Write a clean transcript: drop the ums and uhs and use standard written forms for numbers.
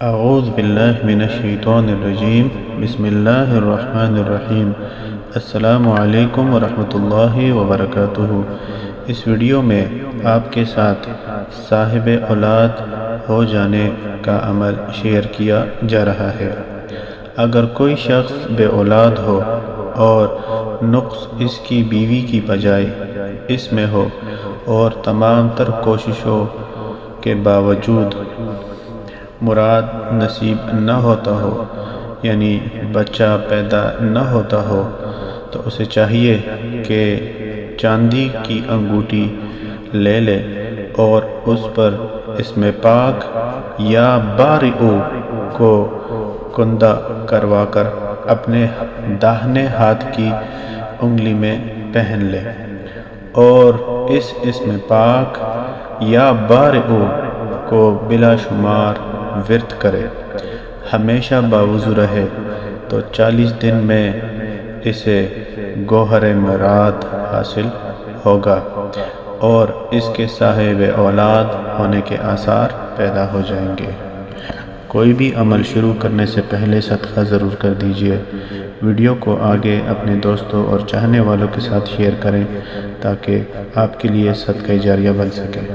اعوذ باللہ من الشیطان الرجیم بسم اللہ الرحمن الرحیم السلام علیکم ورحمۃ اللہ وبرکاتہ۔ اس ویڈیو میں آپ کے ساتھ صاحب اولاد ہو جانے کا عمل شیئر کیا جا رہا ہے۔ اگر کوئی شخص بے اولاد ہو اور نقص اس کی بیوی کی بجائے اس میں ہو اور تمام تر کوششوں کے باوجود مراد نصیب نہ ہوتا ہو، یعنی بچہ پیدا نہ ہوتا ہو، تو اسے چاہیے کہ چاندی کی انگوٹھی لے لے اور اس پر اسم پاک یا بارئ کو کندہ کروا کر اپنے داہنے ہاتھ کی انگلی میں پہن لے اور اس اسم پاک یا بارئ کو بلا شمار ورد کرے، ہمیشہ باوضو رہے تو 40 دن میں اسے گوہر مراد حاصل ہوگا اور اس کے صاحب اولاد ہونے کے آثار پیدا ہو جائیں گے۔ کوئی بھی عمل شروع کرنے سے پہلے صدقہ ضرور کر دیجیے۔ ویڈیو کو آگے اپنے دوستوں اور چاہنے والوں کے ساتھ شیئر کریں تاکہ آپ کے لیے صدقہ جاریہ بن سکے۔